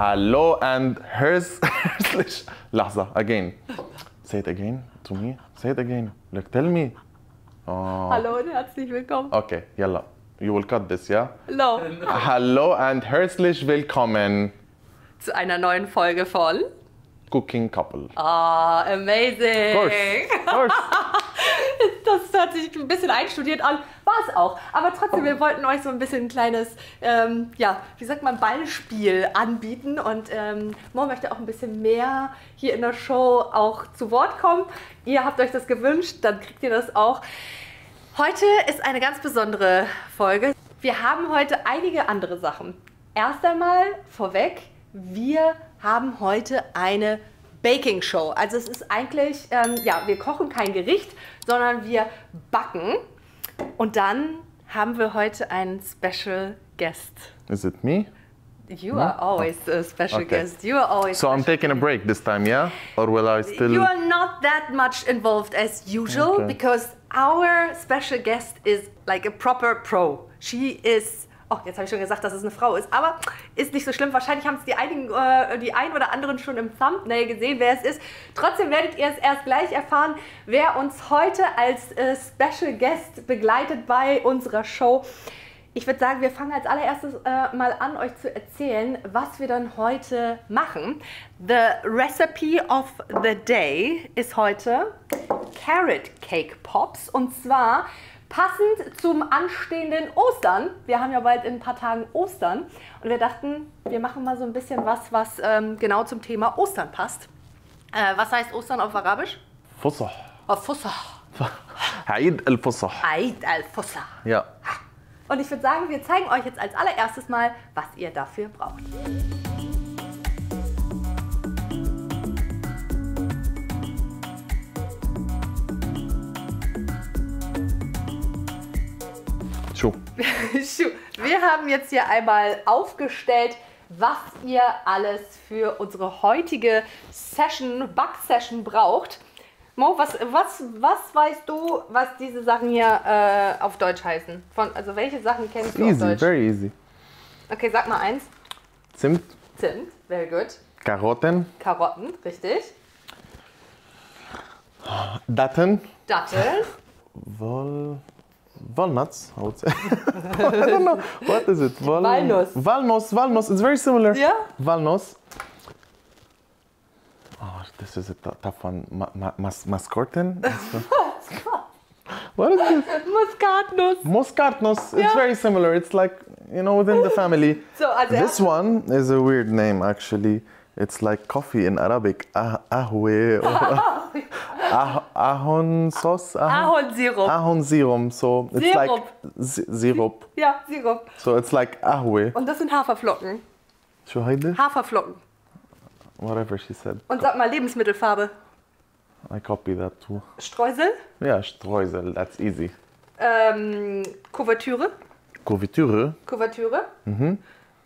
Hello and herzlich. لحظة, again. Say it again to me. Say it again. Like, tell me. Oh. Hallo und herzlich willkommen. Okay, yalla. You will cut this, yeah? No. Hallo and herzlich willkommen. Zu einer neuen Folge von Cooking Couple. Ah, amazing. Of course. Das hört sich ein bisschen einstudiert an, war es auch. Aber trotzdem, wir wollten euch so ein bisschen ein kleines, ja, wie sagt man, Ballspiel anbieten. Und Mo möchte auch ein bisschen mehr hier in der Show auch zu Wort kommen. Ihr habt euch das gewünscht, dann kriegt ihr das auch. Heute ist eine ganz besondere Folge. Wir haben heute einige andere Sachen. Erst einmal vorweg, wir haben heute eine Baking Show. Also es ist eigentlich, ja, wir kochen kein Gericht, sondern wir backen. Und dann haben wir heute einen Special Guest. Is it me? You are always a special guest. You are always. So I'm taking a break this time, yeah? Or will I still? You are not that much involved as usual because our special guest is like a proper pro. She is. Oh, jetzt habe ich schon gesagt, dass es eine Frau ist, aber ist nicht so schlimm. Wahrscheinlich haben es die ein oder anderen schon im Thumbnail gesehen, wer es ist. Trotzdem werdet ihr es erst gleich erfahren, wer uns heute als Special Guest begleitet bei unserer Show. Ich würde sagen, wir fangen als allererstes mal an, euch zu erzählen, was wir dann heute machen. The recipe of the day ist heute Carrot Cake Pops, und zwar passend zum anstehenden Ostern. Wir haben ja bald in ein paar Tagen Ostern und wir dachten, wir machen mal so ein bisschen was genau zum Thema Ostern passt. Was heißt Ostern auf Arabisch? Fusah. Auf Fusah. Eid al-Fusah. Eid al-Fusah. Ja. Und ich würde sagen, wir zeigen euch jetzt als allererstes mal, was ihr dafür braucht. Wir haben jetzt hier einmal aufgestellt, was ihr alles für unsere heutige Back-Session braucht. Mo, was weißt du, was diese Sachen hier auf Deutsch heißen? Also welche Sachen kennst du auf Deutsch? Very easy. Okay, sag mal eins. Zimt. Zimt, very good. Karotten. Karotten, richtig. Datteln. Datteln. Walnuts, I would say. I don't know. What is it? Walnuss. Walnuss. It's very similar. Yeah? Walnuss. Oh, this is a tough one. Mascarpone? What is this? Muskatnuss. Muskatnuss. It's very similar. It's like, you know, within the family. So, also this one is a weird name, actually. It's like coffee in Arabic. Ahwe. Ahornsirup. Ahornsirup. So it's Sirup. like syrup. Ja, Sirup. So it's like ahwe. Und das sind Haferflocken. Should I do? Haferflocken. Whatever she said. Und sag mal Lebensmittelfarbe. I copy that too. Streusel. Yeah, Streusel. That's easy. Kuvertüre. Kuvertüre.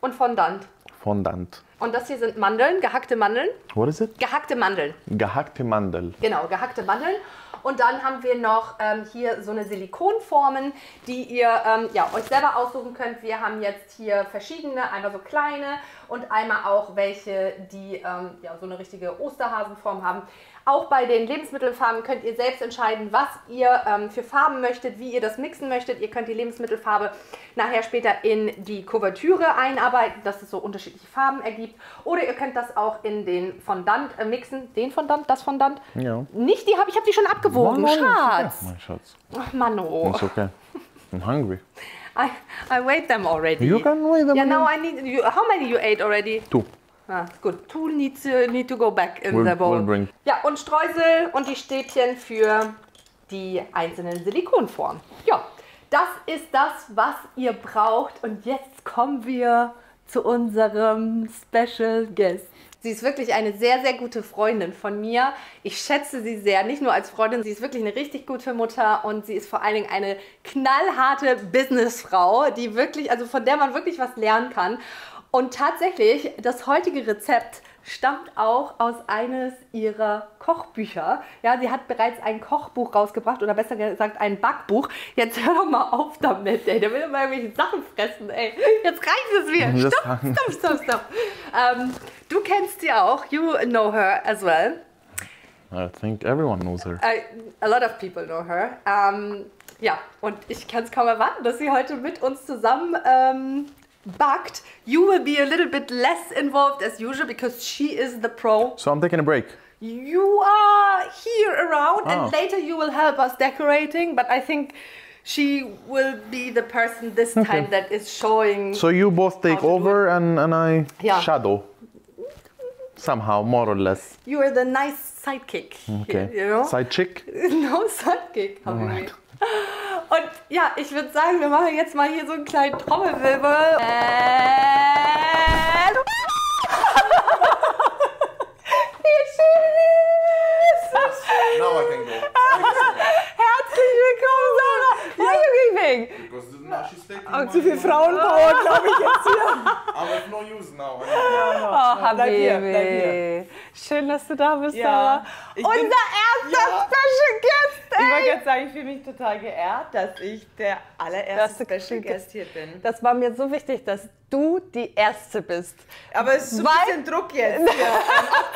Und Fondant. Fondant. Und das hier sind Mandeln, gehackte Mandeln. What is it? Gehackte Mandeln. Gehackte Mandel. Genau, gehackte Mandeln. Und dann haben wir noch hier so eine Silikonformen, die ihr ja, euch selber aussuchen könnt. Wir haben jetzt hier verschiedene, einmal so kleine und einmal auch welche, die ja, so eine richtige Osterhasenform haben. Auch bei den Lebensmittelfarben könnt ihr selbst entscheiden, was ihr für Farben möchtet, wie ihr das mixen möchtet. Ihr könnt die Lebensmittelfarbe nachher später in die Kuvertüre einarbeiten, dass es so unterschiedliche Farben ergibt. Oder ihr könnt das auch in den Fondant mixen. Den Fondant, das Fondant? Ja. Nicht die, ich habe die schon abgewogen, No, Schatz. Mein Schatz. Ach, Mano. It's okay. I'm hungry. I weighed them already. You can weigh them. Yeah, now I need you. How many you ate already? 2. Ah, good. 2 need to go back in the bowl. We'll bring. Ja, und Streusel und die Stäbchen für die einzelnen Silikonformen. Ja, das ist das, was ihr braucht. Und jetzt kommen wir zu unserem Special Guest. Sie ist wirklich eine sehr, sehr gute Freundin von mir. Ich schätze sie sehr, nicht nur als Freundin, sie ist wirklich eine richtig gute Mutter und sie ist vor allen Dingen eine knallharte Businessfrau, die wirklich, also von der man wirklich was lernen kann. Und tatsächlich, das heutige Rezept stammt auch aus eines ihrer Kochbücher. Ja, sie hat bereits ein Kochbuch rausgebracht oder besser gesagt ein Backbuch. Jetzt hör doch mal auf damit, ey. Der will immer irgendwelche Sachen fressen, ey. Jetzt reicht es wieder. Stopp. Du kennst sie auch. You know her as well. I think everyone knows her. A lot of people know her. Ja, und ich kann es kaum erwarten, dass sie heute mit uns zusammen backt. You will be a little bit less involved as usual because she is the pro. So I'm taking a break. You are here around and later you will help us decorating, but I think she will be the person this time that is showing. So you both take over and I shadow. Somehow, more or less. You are the nice sidekick. Okay. Here, you know? Side chick? No sidekick. Right. Und ja, ich würde sagen, wir machen jetzt mal hier so einen kleinen Trommelwirbel. Now I can go. Herzlich willkommen, Sarah. Why are you leaving? Because now she's taking zu viel Frauenpower, glaube ich jetzt hier. I'm of no use now. Oh, Bleib hier, Habibi. bleib hier. Schön, dass du da bist, Ja, Sarah. ich Unser bin- erster Ja. Special Guest, Ich wollte ey. gerade sagen, ich fühle mich total geehrt, dass ich der allererste Special Guest hier bin. Das war mir so wichtig, dass du die Erste bist. Aber es ist so ein Weil- bisschen Druck jetzt, hier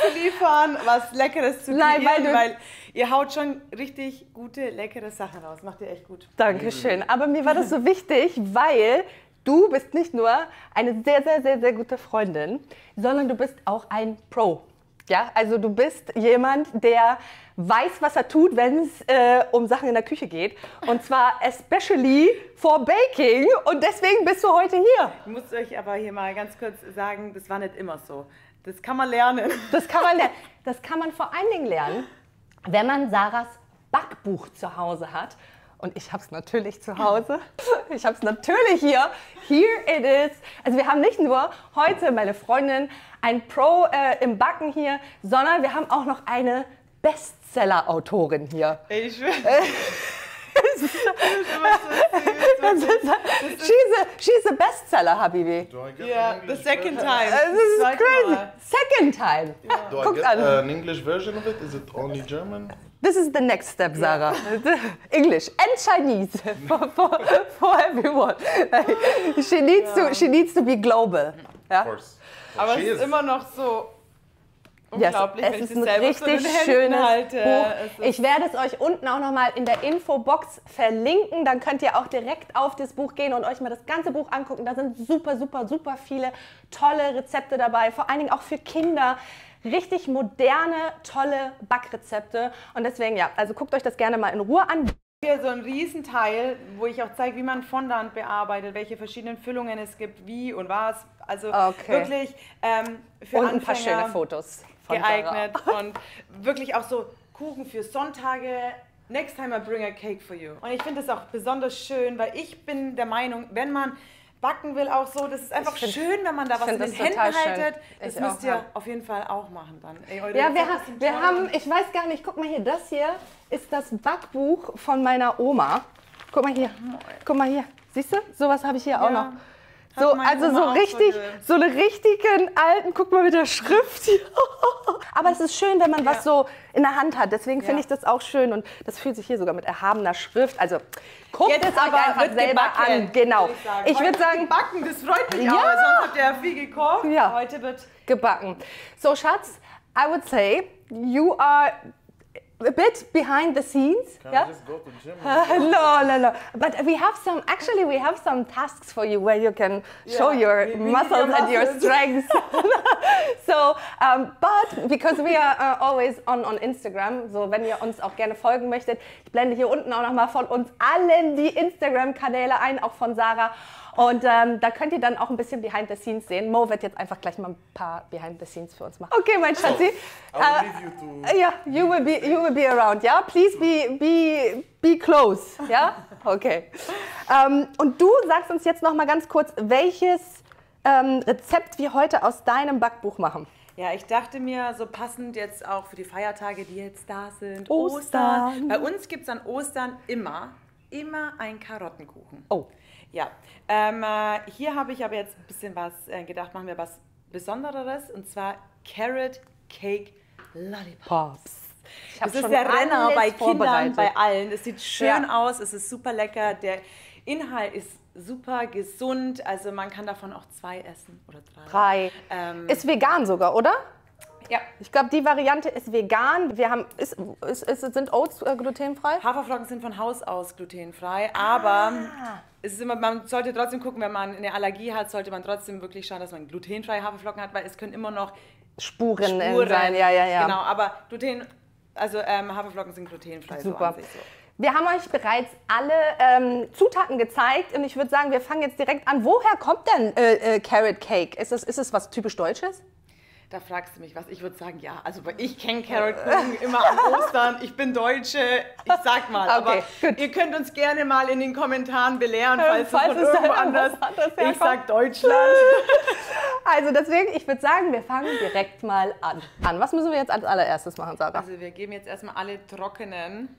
abzuliefern, was Leckeres zu Nein, kreieren, weil du- ihr haut schon richtig gute, leckere Sachen raus. Macht ihr echt gut. Dankeschön. Aber mir war das so wichtig, weil du bist nicht nur eine sehr, sehr, sehr, sehr gute Freundin, sondern du bist auch ein Pro. Ja, also du bist jemand, der weiß, was er tut, wenn es um Sachen in der Küche geht. Und zwar especially for baking. Und deswegen bist du heute hier. Ich muss euch aber hier mal ganz kurz sagen, das war nicht immer so. Das kann man lernen. Das kann man lernen. Das kann man vor allen Dingen lernen, wenn man Sarahs Backbuch zu Hause hat. Und ich habe es natürlich zu Hause. Ich habe es natürlich hier. Here it is. Also wir haben nicht nur heute, meine Freundin, ein Pro im Backen hier, sondern wir haben auch noch eine Bestseller-Autorin hier. Ey, ich schwöre. She's a bestseller, Habibi. Do I get Ja, an the English second version? time. This is Zweite crazy. Mal. Second time. Do I Guckt get an. an English version of it? Is it only German? This is the next step, Sarah. English and Chinese for everyone. She needs to be global. Ja? Of course. Aber She es ist is. immer noch so Yes, unglaublich, wenn es ich ist das ein selber so in richtig den Händen schönes halte. Buch. Es ist- Ich werde es euch unten auch nochmal in der Infobox verlinken. Dann könnt ihr auch direkt auf das Buch gehen und euch mal das ganze Buch angucken. Da sind super, super, super viele tolle Rezepte dabei. Vor allen Dingen auch für Kinder. Richtig moderne, tolle Backrezepte. Und deswegen, ja, also guckt euch das gerne mal in Ruhe an. Hier so ein Riesenteil, wo ich auch zeige, wie man Fondant bearbeitet, welche verschiedenen Füllungen es gibt, wie und was. Also Okay. wirklich für Und ein Anfänger paar schöne Fotos von geeignet und wirklich auch so Kuchen für Sonntage. Next time I bring a cake for you. Und ich finde das auch besonders schön, weil ich bin der Meinung, wenn man backen will auch so, das ist einfach Ich find- schön, wenn man da ich was in find den das Händen total schön. haltet. Das Ich müsst auch, ihr ja. auf jeden Fall auch machen dann. Ey, eure Ja, Rezepte sind wir toll. haben, ich weiß gar nicht, guck mal hier, das hier ist das Backbuch von meiner Oma. Guck mal hier, siehst du? Sowas habe ich hier auch Ja. noch. So, Hat meine also so Oma auch richtig, so so eine richtigen alten, guck mal mit der Schrift hier. Aber es ist schön, wenn man was so in der Hand hat. Deswegen finde ich das auch schön und das fühlt sich hier sogar mit erhabener Schrift. Also guckt Jetzt es euch aber einfach wird selber gebacken, an. Genau. würde Ich würde Heute wird sagen, gebacken, das freut mich Ja. auch, weil sonst habt ihr ja viel gekocht. Ja. Heute wird gebacken. So, Schatz, I would say you are a bit behind the scenes. Can Yeah? I just go to gym? No. But we have some tasks for you where you can show your we need muscles your and your muscles. strengths. So, but because we are always on Instagram, so wenn ihr uns auch gerne folgen möchtet, ich blende hier unten auch nochmal von uns allen die Instagram-Kanäle ein, auch von Sarah. Und da könnt ihr dann auch ein bisschen Behind the Scenes sehen. Mo wird jetzt einfach gleich mal ein paar Behind the Scenes für uns machen. Okay, mein Schatzi. I will leave you to. Ja, you will be around, ja? Please be close, ja? Okay. Und du sagst uns jetzt noch mal ganz kurz, welches Rezept wir heute aus deinem Backbuch machen. Ja, ich dachte mir, so passend jetzt auch für die Feiertage, die jetzt da sind. Ostern. Bei uns gibt es an Ostern immer einen Karottenkuchen. Oh. Ja, hier habe ich aber jetzt ein bisschen was gedacht, machen wir was Besondereres und zwar Carrot Cake Lollipops. Pops. Das ist der Renner bei Kindern, bei allen. Es sieht schön aus, es ist super lecker. Der Inhalt ist super gesund, also man kann davon auch 2 essen oder 3. 3. Ist vegan sogar, oder? Ja. Ich glaube, die Variante ist vegan. Wir haben, sind Oats glutenfrei? Haferflocken sind von Haus aus glutenfrei, aber es ist immer, man sollte trotzdem gucken, wenn man eine Allergie hat, sollte man trotzdem wirklich schauen, dass man glutenfreie Haferflocken hat, weil es können immer noch Spuren sein. Ja. Genau, aber Haferflocken sind glutenfrei. Super. So. Wir haben euch bereits alle Zutaten gezeigt und ich würde sagen, wir fangen jetzt direkt an. Woher kommt denn Carrot Cake? Ist es was typisch Deutsches? Da fragst du mich was. Ich würde sagen, ja. Also ich kenne Carrot Kuchen immer an Ostern. Ich bin Deutsche. Ich sag mal. Okay, aber gut. ihr könnt uns gerne mal in den Kommentaren belehren, falls es von es irgendwo anders. Ich sag Deutschland. Also deswegen, ich würde sagen, wir fangen direkt mal an. Was müssen wir jetzt als allererstes machen, Sarah? Also wir geben jetzt erstmal alle trockenen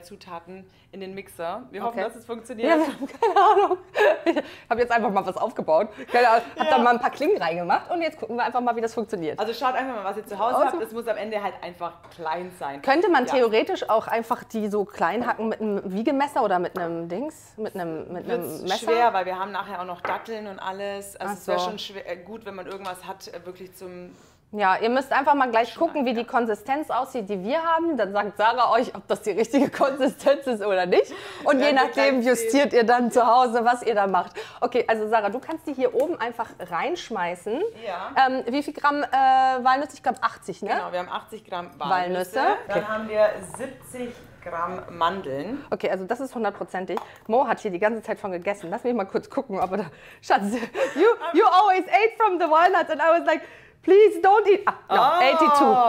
Zutaten in den Mixer. Wir hoffen, dass es funktioniert. Ja, keine Ahnung. Ich habe jetzt einfach mal was aufgebaut. Habe dann mal ein paar Klingen reingemacht und jetzt gucken wir einfach mal, wie das funktioniert. Also schaut einfach mal, was ihr zu Hause habt. Es muss am Ende halt einfach klein sein. Könnte man theoretisch auch einfach die so klein hacken mit einem Wiegemesser oder mit einem Dings? Mit einem Messer? Schwer, weil wir haben nachher auch noch Datteln und alles. Also es wäre so. schon schwer, gut, wenn man irgendwas hat, wirklich zum... Ja, ihr müsst einfach mal gleich gucken, wie die Konsistenz aussieht, die wir haben. Dann sagt Sarah euch, ob das die richtige Konsistenz ist oder nicht. Und je nachdem justiert ihr dann zu Hause, was ihr da macht. Okay, also Sarah, du kannst die hier oben einfach reinschmeißen. Ja. Wie viel Gramm Walnüsse? Ich glaube 80, ne? Genau, wir haben 80 Gramm Walnüsse. Okay. Dann haben wir 70 Gramm Mandeln. Okay, also das ist 100%ig. Mo hat hier die ganze Zeit von gegessen. Lass mich mal kurz gucken, ob er da... Schatz, you always ate from the walnuts and I was like... Please don't eat. No,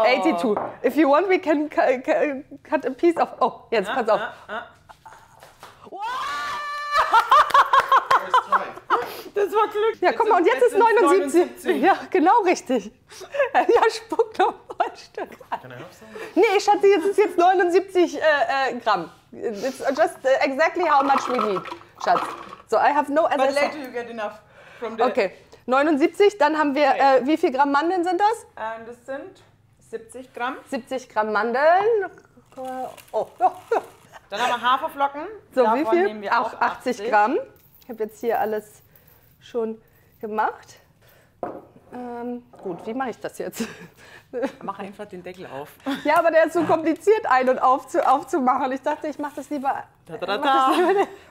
82. If you want, we can cut a piece of. Oh, jetzt pass auf. Wow! Das war Glück. Ja, guck mal, und jetzt ist 79. Ja, genau richtig. Ja, spuck noch mal ein Stück rein. Nee, Schatzi, jetzt ist 79 Gramm. It's just exactly how much we need, Schatz. So, I have no... But later you get enough from the... Okay. 79, dann haben wir, wie viel Gramm Mandeln sind das? Das sind 70 Gramm. 70 Gramm Mandeln. Oh, ja. Dann haben wir Haferflocken. So, Davon wie viel? nehmen wir auch 80 Gramm. Ich habe jetzt hier alles schon gemacht. Gut, wie mache ich das jetzt? Mach einfach den Deckel auf. Ja, aber der ist so kompliziert ein- und aufzumachen. Ich dachte, ich mache das lieber...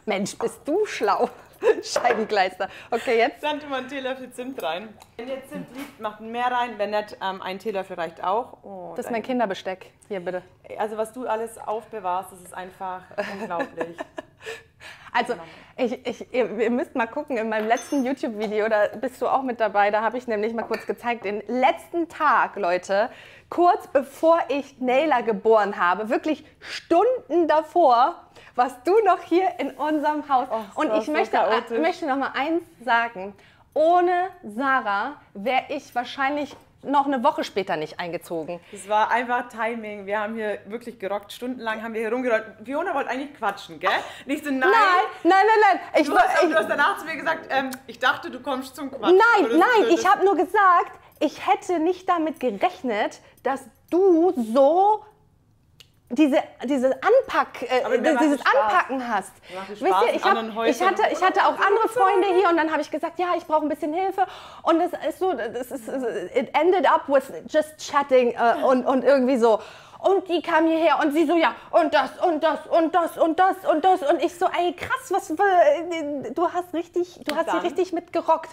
Mensch, bist du schlau. Scheibengleister. Okay, jetzt? Dann tun wir einen Teelöffel Zimt rein. Wenn jetzt Zimt liegt, macht mehr rein. Wenn nicht, ein Teelöffel reicht auch. Oh, das ist mein Kinderbesteck. Hier, bitte. Also was du alles aufbewahrst, das ist einfach unglaublich. Also, ihr müsst mal gucken, in meinem letzten YouTube-Video, da bist du auch mit dabei, da habe ich nämlich mal kurz gezeigt, den letzten Tag, Leute, kurz bevor ich Nayla geboren habe, wirklich Stunden davor, warst du noch hier in unserem Haus. Oh, und ich möchte noch mal eins sagen, ohne Sarah wäre ich wahrscheinlich noch eine Woche später nicht eingezogen. Das war einfach Timing. Wir haben hier wirklich gerockt. Stundenlang haben wir hier rumgerollt. Fiona wollte eigentlich quatschen, gell? Nicht so, nein. Nein. Du hast danach zu mir gesagt, ich dachte, du kommst zum Quatschen. Nein, ich habe nur gesagt, ich hätte nicht damit gerechnet, dass du so dieses Anpacken hast. Wisst ihr, ich hatte auch andere Freunde hier und dann habe ich gesagt, ja, ich brauche ein bisschen Hilfe und es ist so, it ended up with just chatting und irgendwie so. Und die kam hierher und sie so, ja, und das und ich so, ey, krass, du hast hier richtig mitgerockt.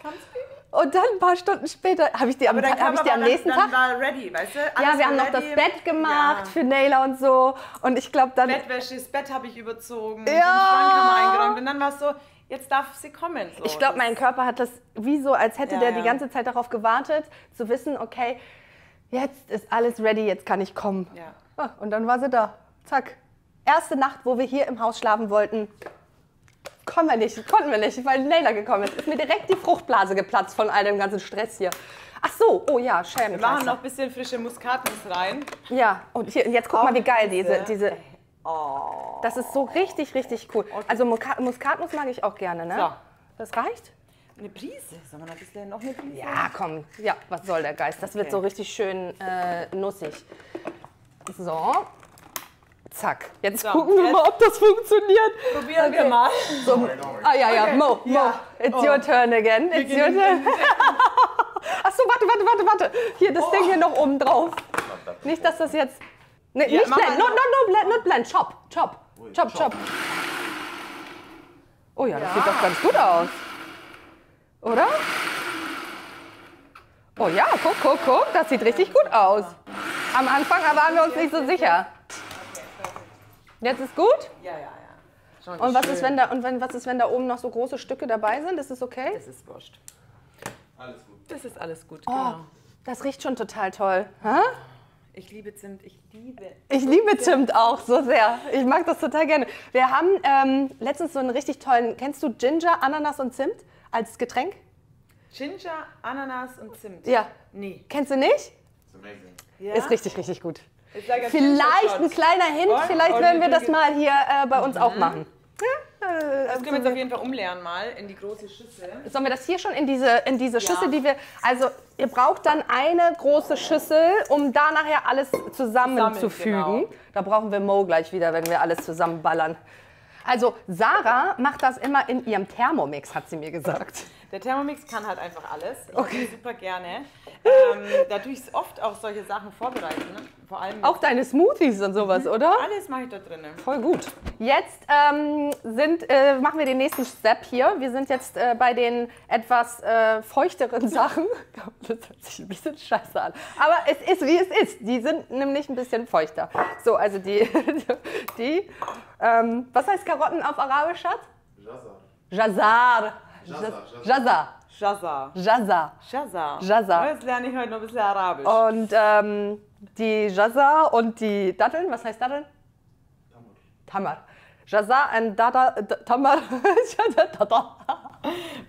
Und dann ein paar Stunden später habe ich dir am nächsten Tag. War ready, weißt du? Ja, wir haben noch das Bett gemacht für Nayla und so. Und ich glaube dann. Bettwäsche, das Bett habe ich überzogen. Den Schrank haben wir eingeräumt. Und dann war es so, jetzt darf sie kommen. So. Ich glaube, mein Körper hat das wie so, als hätte der die ganze Zeit darauf gewartet, zu wissen, okay, jetzt ist alles ready, jetzt kann ich kommen. Ja. Und dann war sie da. Zack. Erste Nacht, wo wir hier im Haus schlafen wollten. Konnten wir nicht, weil Nayla gekommen ist. Ist mir direkt die Fruchtblase geplatzt von all dem ganzen Stress hier. Ach so, oh ja, Scheibenkleister. Wir machen noch ein bisschen frische Muskatnuss rein. Ja, und hier, jetzt guck mal, wie geil diese. Das ist so richtig, richtig cool. Okay. Also Muskatnuss mag ich auch gerne, ne? So. Das reicht? Eine Prise. Sollen wir noch ein bisschen, noch eine Prise? Ja, komm. Ja, was soll der Geist? Das wird so richtig schön nussig. So. Zack. Jetzt So, gucken wir jetzt- mal, ob das funktioniert. Probieren wir mal. So. Ah ja, ja, Okay. Mo, Ja. it's Oh. your turn again. It's your turn. Achso, warte. Hier, das Ding hier noch oben drauf. Nicht, dass das jetzt... Nee, Ja, nicht mach blend, mal. not blend. Chop. Oh ja, das sieht doch ganz gut aus. Oder? Oh ja, guck, das sieht richtig gut aus. Am Anfang waren wir uns nicht so sicher. Jetzt ist gut? Ja. Schon Und was schön. ist, wenn da oben noch so große Stücke dabei sind? Ist das okay? Das ist wurscht. Alles gut. Das ist alles gut, Oh, genau. das riecht schon total toll. Hä? Ich liebe Zimt, ich liebe... Ich liebe Zimt auch so sehr. Ich mag das total gerne. Wir haben letztens so einen richtig tollen, kennst du Ginger, Ananas und Zimt als Getränk? Ginger, Ananas und Zimt. Ja. Nee. Kennst du nicht? It's amazing. Ja? Ist richtig gut. It's like a Vielleicht Ginger ein Shot. kleiner Hint, Und- vielleicht und werden wir wir das mal hier bei uns auch machen. Das können wir jetzt auf jeden Fall umleeren mal in die große Schüssel. Sollen wir das hier schon in diese Schüssel, die wir... Also ihr braucht dann eine große Schüssel, um da nachher alles zusammenzufügen. Genau. Da brauchen wir Mo gleich wieder, wenn wir alles zusammenballern. Also Sarah macht das immer in ihrem Thermomix, hat sie mir gesagt. Der Thermomix kann halt einfach alles. Ich Okay. super gerne. Da tue ich oft auch solche Sachen vorbereiten. Ne? Vor allem Auch deine Smoothies und sowas, oder? alles mache ich da drinnen. Voll gut. Jetzt machen wir den nächsten Step hier. Wir sind jetzt bei den etwas feuchteren Sachen. Das hört sich ein bisschen scheiße an. Aber es ist, wie es ist. Die sind nämlich ein bisschen feuchter. So, also was heißt Karotten auf Arabisch, Schatz? Jazar. Jazar. Jazar. Jetzt lerne ich heute noch ein bisschen Arabisch. Und die Jazar und die Datteln, was heißt Datteln? Tamar. Jazar und Tamar.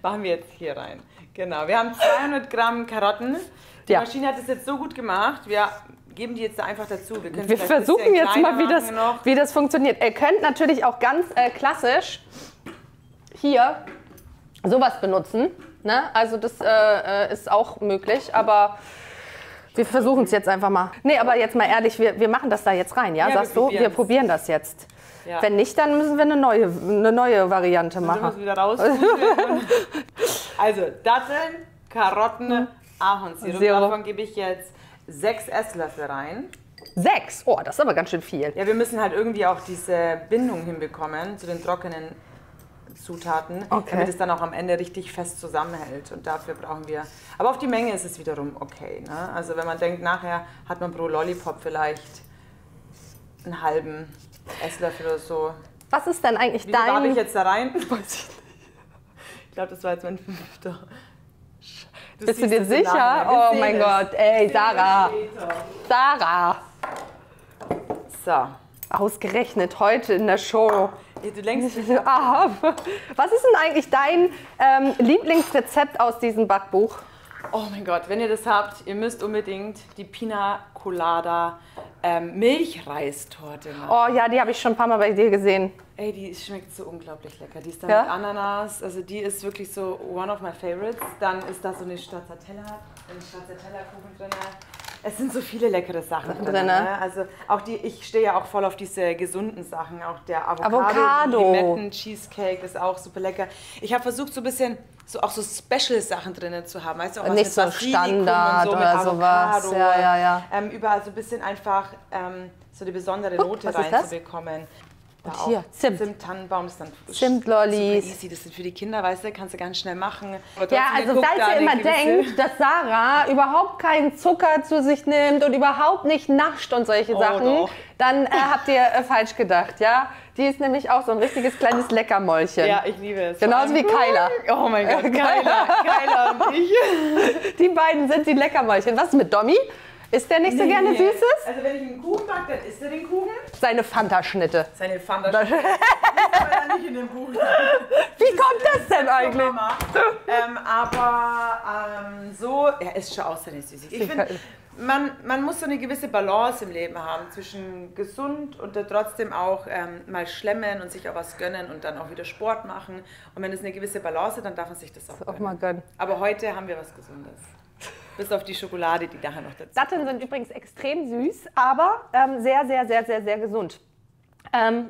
Machen wir jetzt hier rein. Genau, wir haben 200 Gramm Karotten. Die Ja. Maschine hat es jetzt so gut gemacht. Wir geben die jetzt da einfach dazu. können Wir vielleicht ein versuchen bisschen jetzt mal, kleiner machen noch. wie das funktioniert. Ihr könnt natürlich auch ganz klassisch hier sowas benutzen. Ne? Also das ist auch möglich, aber wir versuchen es jetzt einfach mal. Nee, aber jetzt mal ehrlich, wir machen das da jetzt rein, ja? Ja, Sagst wir du? Wir probieren's. probieren das jetzt. Ja. Wenn nicht, dann müssen wir eine neue Variante Dann müssen wir machen. es wieder raus. Also Datteln, Karotten, Ahornsirup. Sirup. Davon gebe ich jetzt 6 Esslöffel rein. 6? Oh, das ist aber ganz schön viel. Ja, wir müssen halt irgendwie auch diese Bindung hinbekommen zu den trockenen Zutaten, Okay. damit es dann auch am Ende richtig fest zusammenhält. Und dafür brauchen wir... Aber auf die Menge ist es wiederum okay. Ne? Also wenn man denkt, nachher hat man pro Lollipop vielleicht einen halben Esslöffel oder so. Was ist denn eigentlich Wie viel habe ich dein... jetzt da rein? Weiß ich nicht. Ich glaube, das war jetzt mein 5. Bist du dir sicher? Oh mein Gott, ey, Sarah. Sarah. So. Ausgerechnet heute in der Show. Du lenkst mich ab. Aha. Was ist denn eigentlich dein Lieblingsrezept aus diesem Backbuch? Oh mein Gott, wenn ihr das habt, ihr müsst unbedingt die Pina Colada Milchreistorte machen. Oh ja, die habe ich schon ein paar Mal bei dir gesehen. Ey, die schmeckt so unglaublich lecker. Die ist dann Ja? mit Ananas, also die ist wirklich so one of my favorites. Dann ist da so eine Stracciatella-Kuchen drin. Es sind so viele leckere Sachen drin. Ne? Also auch ich stehe ja auch voll auf diese gesunden Sachen. Auch der Avocado. Limetten-Cheesecake ist auch super lecker. Ich habe versucht, so ein bisschen auch so Special-Sachen drin zu haben. Weißt du, auch was Nicht mit so Basilikum Standard und so, oder mit sowas. Avocado. Ja. Überall so ein bisschen einfach so die besondere Note was ist das? reinzubekommen. Da Und hier, auch Zimt. Zimt-Tannenbaum ist dann Zimtlollis. super easy. Das sind für die Kinder, weißt du, kannst du ganz schnell machen. Aber Ja, trotzdem, also guckt falls da ihr eine immer gewisse- denkt, dass Sarah überhaupt keinen Zucker zu sich nimmt und überhaupt nicht nascht und solche Sachen, doch. dann habt ihr falsch gedacht, ja? Die ist nämlich auch so ein richtiges kleines Leckermäulchen. Ja, ich liebe es. Genauso wie Kyla. Oh mein Gott, Kyla und ich. Die beiden sind die Leckermäulchen. Was ist mit Domi? Isst der nicht so gerne Nee. Süßes? Also wenn ich einen Kuchen backe, dann isst er den Kuchen. Seine Fanta-Schnitte. Seine Fanta ist aber nicht in dem Buch. Wie kommt das denn eigentlich? Mama. Aber so, er ist schon außer süßig. Ich finde, man muss so eine gewisse Balance im Leben haben zwischen gesund und trotzdem auch mal schlemmen und sich auch was gönnen und dann auch wieder Sport machen. Und wenn es eine gewisse Balance hat, dann darf man sich das auch mal gönnen. Aber heute haben wir was Gesundes. Bis auf die Schokolade, die nachher noch dazu kommt. Datteln sind übrigens extrem süß, aber sehr, sehr, sehr, sehr, sehr gesund.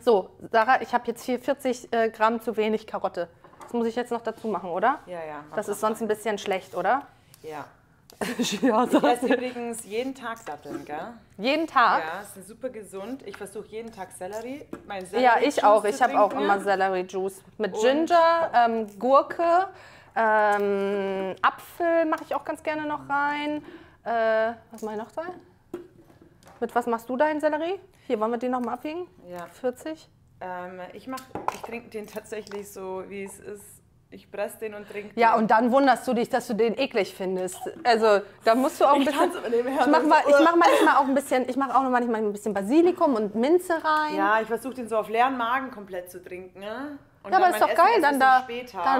So, Sarah, ich habe jetzt hier 40 Gramm zu wenig Karotte. Das muss ich jetzt noch dazu machen, oder? Ja. Das ist sonst ein bisschen schlecht, oder? Ja. Ja, Ich esse übrigens jeden Tag Datteln, gell? Jeden Tag? Ja, es ist super gesund. Ich versuche jeden Tag Sellerie. Ja, ich auch. Ich habe auch immer Sellerie-Juice. Mit Ginger, Gurke, Apfel mache ich auch ganz gerne noch rein. Was mache ich noch rein? Mit was machst du deinen Sellerie? Hier, wollen wir den noch mal abwiegen? Ja. 40? Ich trinke den tatsächlich so, wie es ist. Ich presse den und trinke den. Ja, und dann wunderst du dich, dass du den eklig findest. Also, da musst du auch ein bisschen... Ich mache manchmal auch ein bisschen, ich mache auch noch manchmal ein bisschen Basilikum und Minze rein. Ja, ich versuche den so auf leeren Magen komplett zu trinken. Ne? Und ja, aber ist doch geil, dann da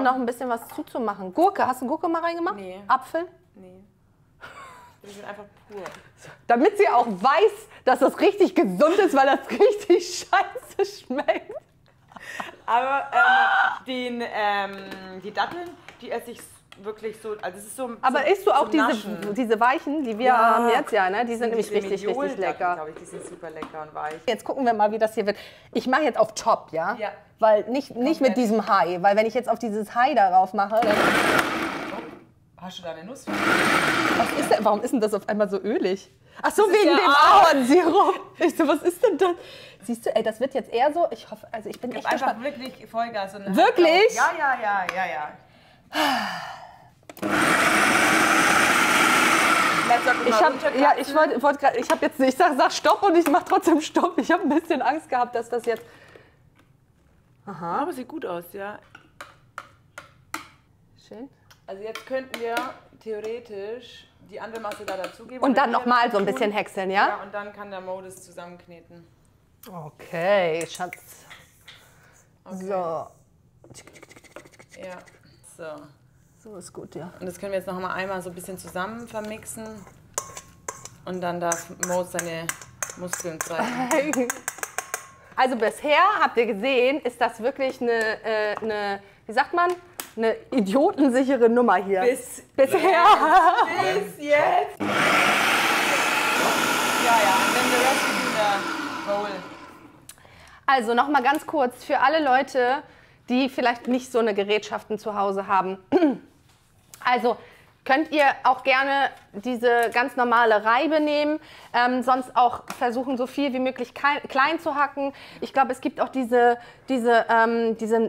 noch ein bisschen was zuzumachen. Gurke, hast du Gurke mal reingemacht? Nee. Apfel? Nee. Die sind einfach pur. Damit sie auch weiß, dass das richtig gesund ist, weil das richtig scheiße schmeckt. Aber die Datteln, die esse ich wirklich so, also es ist so. Aber isst du auch diese weichen, die wir haben jetzt, ja, ne? Die sind nämlich richtig lecker. Die sind super lecker und weich. Jetzt gucken wir mal, wie das hier wird. Ich mache jetzt auf Top, ja? Ja. Weil nicht mit diesem High, weil wenn ich jetzt auf dieses High darauf mache, dann... Hast du da eine Nuss? Was ist denn, warum ist denn das auf einmal so ölig? Ach so, Das ist wegen ja dem Ahornsirup. Ich so, was ist denn das? Siehst du, ey, das wird jetzt eher so, ich hoffe, also ich bin echt Einfach gespannt. wirklich Vollgas. Und Wirklich? Ja. Ich sag Stopp und ich mache trotzdem Stopp. Ich habe ein bisschen Angst gehabt, dass das jetzt... Aha. Aber sieht gut aus, ja. Schön. Also jetzt könnten wir theoretisch die andere Masse da dazugeben. Und dann nochmal so ein bisschen häckseln, ja? Ja, und dann kann der Mo das zusammenkneten. Okay, Schatz. Okay. So. Ja, so. So ist gut, ja. Und das können wir jetzt noch mal einmal so ein bisschen zusammen vermixen. Und dann darf Mo seine Muskeln zeigen. Also bisher, habt ihr gesehen, ist das wirklich eine wie sagt man, eine idiotensichere Nummer hier. Bisher. Bis jetzt. Ja, and then the rest is in the bowl. Also noch mal ganz kurz für alle Leute, die vielleicht nicht so eine Gerätschaften zu Hause haben. Also könnt ihr auch gerne diese ganz normale Reibe nehmen, sonst auch versuchen, so viel wie möglich klein zu hacken. Ich glaube, es gibt auch diesen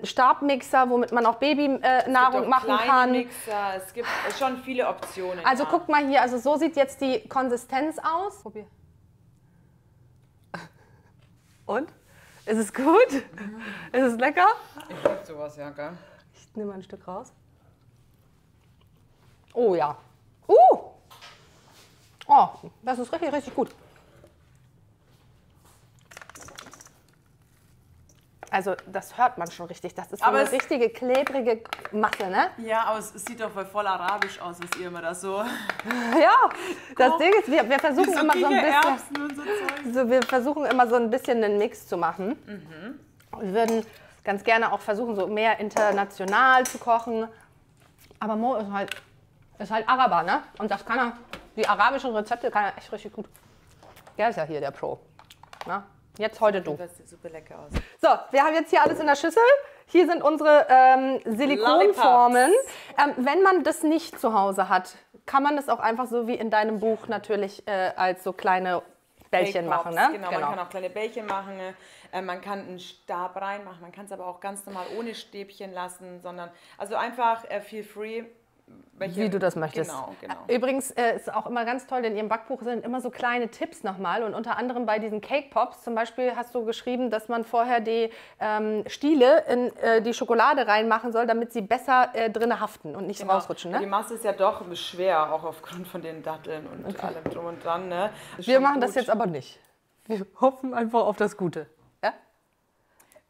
Stabmixer, womit man auch Babynahrung machen kann. Mixer. Es gibt schon viele Optionen. Also guckt mal hier, also so sieht jetzt die Konsistenz aus. Probier. Und? Ist es gut? Ist es lecker? Ich liebe sowas, ja, gell? Ich nehme mal ein Stück raus. Oh ja. Oh, das ist richtig, richtig gut. Also das hört man schon richtig. Das ist so eine richtige klebrige Masse, ne? Ja, aber es sieht doch voll arabisch aus, was ihr immer da so... Ja, das Ding ist, wir versuchen immer so ein bisschen... Und so Zeug. Wir versuchen immer so ein bisschen einen Mix zu machen. Wir würden ganz gerne auch versuchen, so mehr international zu kochen. Aber Mo ist halt Araber, ne? Und das kann er, die arabischen Rezepte kann er echt richtig gut. Der ist ja hier der Pro. Na? Jetzt heute du. Das sieht super lecker aus. So, wir haben jetzt hier alles in der Schüssel. Hier sind unsere Silikonformen. Wenn man das nicht zu Hause hat, kann man das auch einfach so wie in deinem Buch natürlich als so kleine Bällchen machen. Ne? Genau, man kann auch kleine Bällchen machen. Man kann einen Stab reinmachen. Man kann es aber auch ganz normal ohne Stäbchen lassen, sondern also einfach feel free. Wie du das möchtest. Genau. Übrigens ist auch immer ganz toll, in Ihrem Backbuch sind immer so kleine Tipps nochmal und unter anderem bei diesen Cake Pops zum Beispiel hast du geschrieben, dass man vorher die Stiele in die Schokolade reinmachen soll, damit sie besser drinnen haften und nicht rausrutschen. Ne? Die Masse ist ja doch schwer, auch aufgrund von den Datteln und allem drum und dran. Ne? Wir machen das jetzt aber nicht. Wir hoffen einfach auf das Gute. Ja?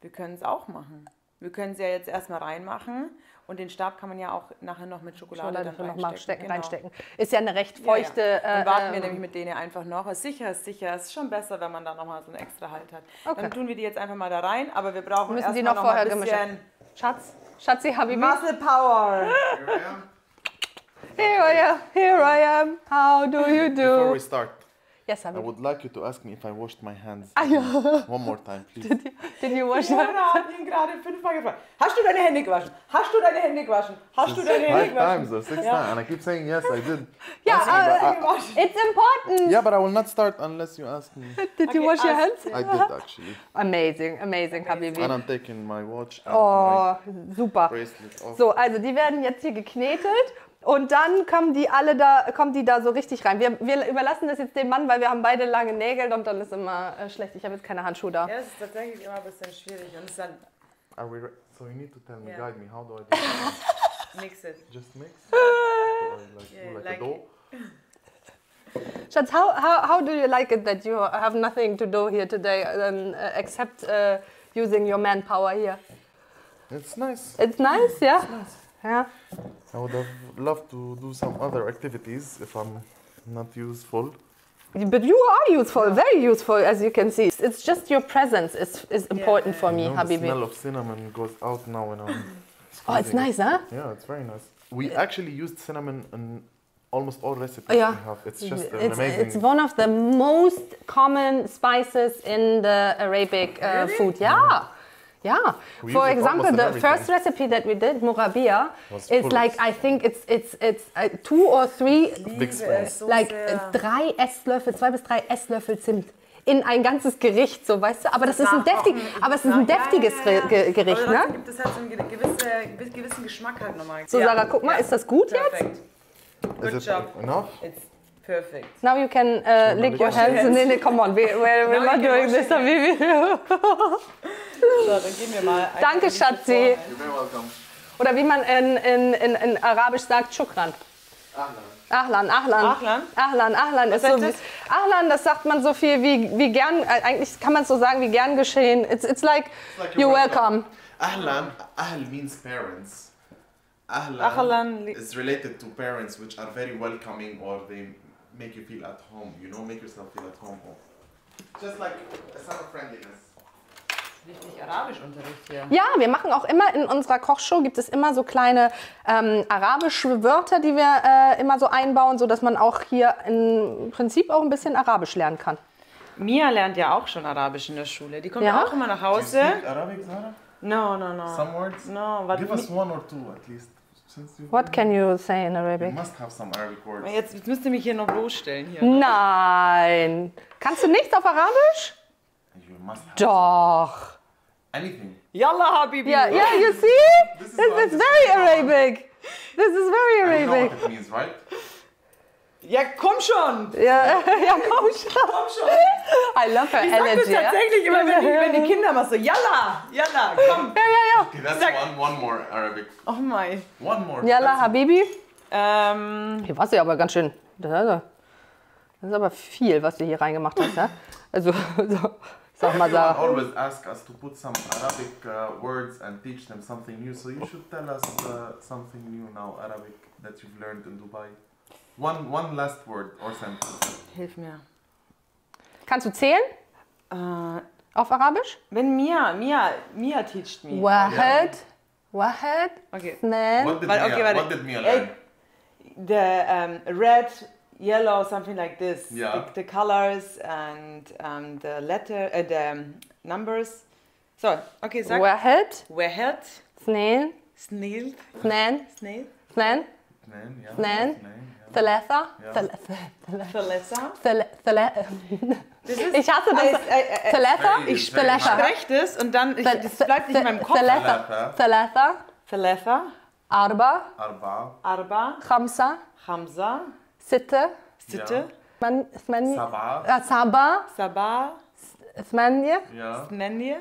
Wir können es auch machen. Wir können sie ja jetzt erstmal reinmachen und den Stab kann man ja auch nachher noch mit Schokolade dann reinstecken. Ist ja eine recht feuchte... Dann warten wir nämlich mit denen einfach noch. Ist sicher. Es ist schon besser, wenn man da nochmal so einen extra Halt hat. Okay. Dann tun wir die jetzt einfach mal da rein, aber wir brauchen müssen die erstmal noch noch vorher ein bisschen Schatzi, Habibi. Muscle Power. Here I am. How do you Before do? we start, Yes, I Habibi. would like you to ask me if I washed my hands. ja. One more time, please. Did you wash your... Jona hat ihn gerade 5-mal gefragt. Hast du deine Hände gewaschen? Hast du deine Hände gewaschen? Hast du deine Hände 5 gewaschen? times or 6 times, and I keep saying yes, I did. Yeah, it's important. Yeah, but I will not start unless you ask me. Did you wash your hands? I did actually, Amazing, Habibi. and I'm taking my watch and Oh, my super. bracelet off. So, also die werden jetzt hier geknetet und dann kommen die da so richtig rein. Wir überlassen das jetzt dem Mann, weil wir haben beide lange Nägel und dann ist immer schlecht. Ich habe jetzt keine Handschuhe da. Ja, es ist tatsächlich immer ein bisschen schwierig und es ist dann Are we so you need to tell me, Yeah. guide me, how do I do it? mix it. Just mix? Or like, Yeah, like like- a dough? Schatz, how do you like it that you have nothing to do here today except using your manpower here? It's nice. It's nice, yeah? Yeah. I would have loved to do some other activities if I'm not useful. But you are useful, very useful, as you can see. It's just your presence is important for me, You know, the Habibi. smell of cinnamon goes out now when I'm Oh, it's squeezing nice, it. huh? Yeah, it's very nice. We actually used cinnamon in almost all recipes Yeah. we have. It's just an amazing... It's one of the most common spices in the Arabic food. Yeah. Yeah. We For use it example, almost in the everything. first recipe that we did, Murabia, Was is full like, of- I think it's 2 or 3, Big spoons. So like sehr. 3 Esslöffel, 2 bis 3 Esslöffel Zimt. In ein ganzes Gericht, so, weißt du? Aber das ist ein deftiges Gericht, Aber ne? trotzdem gibt es halt so einen gewissen Geschmack halt nochmal. So, Sarah, guck mal, ist das gut jetzt? Perfekt. Is Good it job. enough? It's perfect. Now you can lick your wash your hands. Nee, come on, we're Now not you can doing wash this, your Habibi. So, dann geben wir mal einfach Danke, ein bisschen Schatzi. vorher. You're very welcome. Oder wie man in Arabisch sagt, Shukran. Ahlan. Ahlan ist so. heißt das? Ahlan, das sagt man so viel wie gern. Eigentlich kann man es so sagen wie gern geschehen. It's like you're welcome. Ahlan, Ahl means parents. Ahlan is related to parents which are very welcoming or they make you feel at home, you know, make yourself feel at home. Just like a sign of friendliness. Richtig Arabischunterricht hier. Ja, wir machen auch immer in unserer Kochshow, gibt es immer so kleine arabische Wörter, die wir immer so einbauen, sodass man auch hier im Prinzip auch ein bisschen Arabisch lernen kann. Mia lernt ja auch schon Arabisch in der Schule. Die kommt Ja? auch immer nach Do you Hause. speak Arabic, Sarah? No. Some words? No, was Give us one or two at least. Since you What can you say in You Arabic? must have some Arabic words. Jetzt müsst ihr mich hier noch bloßstellen. Hier. Nein. Kannst du nichts auf Arabisch? You must have Doch. anything. Yalla, Habibi. Yeah, you see? This is This what- is very Arabic. This is very And you know Arabic. what it means, right? Ja, komm schon. Ja, komm schon. Komm schon. I love her Ich sag das energy. Ja? tatsächlich immer, wenn die Kinder mal so, Yalla, komm. Okay, that's Sag- one more Arabic. Oh mein. One more. Yalla, That's it. Habibi. Ähm, Hier warst du ja aber ganz schön. Das ist aber viel, was du hier reingemacht hast. Ja? Also, sag mal, Everyone Sarah. always ask us to put some Arabic words and teach them something new. So you should tell us something new now, Arabic, that you've learned in Dubai. One last word or sentence. hilf mir. Kannst du zählen Äh, auf Arabisch? wenn Mia teacht me. Wahid. Wahid. Okay. Ithnan. What did Well, okay, Mia, warte. what did Mia learn? The red, yellow, something like this. Yeah. The colors and the letter, the numbers. So, okay, sag. Wahid. Wahed, Ithnain. Snail, Ithnan. Snail, Ithnan. Name, yeah. Name. Name, yeah. ثلاثة. Thalessa. Das ist, Ich hasse das. ثلاثة. Ich ثلاثة. spreche das und dann, das bleibt nicht in meinem Kopf. ثلاثة. ثلاثة. Thalatha, أربعة. Arba, Arba, خمسة. Hamza, ستة. Sitte, ثمانية. Sabah, سبعة. Sabah, ثمانية. yeah. Nanye.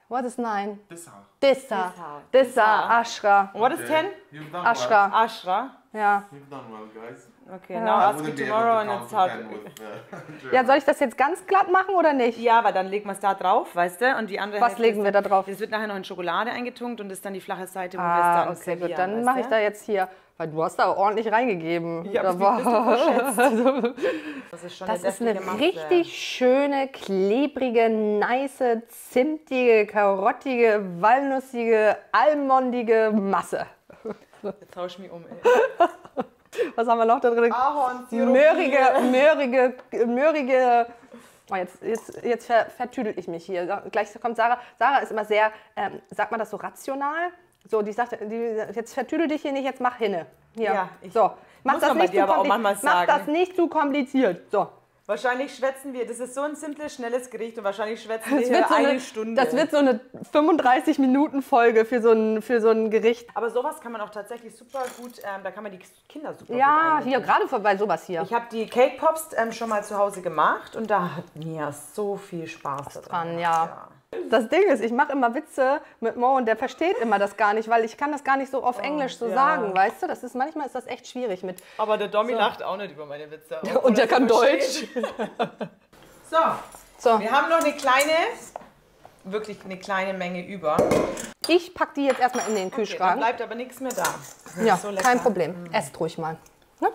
What is nine? Tisa. تسعة. تسعة. عشرة. What is 10? You've done عشرة. Ashra. Ja. You've done well, guys. Okay, Ja. now I ask me wouldn't be tomorrow able and to it's count hard. to 10 with, Ja, soll ich das jetzt ganz glatt machen oder nicht? Ja, aber dann legen wir es da drauf, weißt du? Und die andere Was Hälfte legen ist wir dann- da drauf? Das wird nachher noch in Schokolade eingetunkt und das ist dann die flache Seite, wo wir Ah, es dann okay, servieren, gut. Dann weißt mache du? ich da jetzt hier, weil du hast da ordentlich reingegeben. Ja, aber Da wie bist du war- Das ist schon Das ist eine deftige Masse. richtig schöne, klebrige, nice, zimtige, karottige, walnussige, almondige Masse. Jetzt tausch mich um, ey. Was haben wir noch da drin? Ahornsirup. Möhrige. Oh, jetzt vertüdel ich mich hier. Gleich kommt Sarah. Sarah ist immer sehr, sagt man das so rational? So, die sagt, jetzt vertüdel dich hier nicht, jetzt mach hinne. Hier. Ja, ich so, mach muss das, man bei nicht dir zu aber auch manchmal mach sagen. das nicht zu kompliziert. So. Wahrscheinlich schwätzen wir, das ist so ein simples, schnelles Gericht und wahrscheinlich schwätzen wir Das hier wird, so eine Stunde. das wird so eine 35-Minuten-Folge für so ein Gericht. Aber sowas kann man auch tatsächlich super gut, da kann man die Kinder super gut Ja, einbinden. hier, gerade bei sowas hier. Ich habe die Cake Pops schon mal zu Hause gemacht und da hat mir so viel Spaß dran, ja. Das Ding ist, ich mache immer Witze mit Mo und der versteht immer das gar nicht, weil ich kann das gar nicht so auf Englisch so ja. sagen, weißt du? Manchmal ist das echt schwierig mit. Aber der Domi lacht auch nicht über meine Witze. Und der kann Deutsch. So, wir haben noch wirklich eine kleine Menge über. Ich packe die jetzt erstmal in den Okay, dann Kühlschrank. bleibt aber nichts mehr da. Das Ja, ist so lecker. kein Problem. Esst ruhig mal. Ne?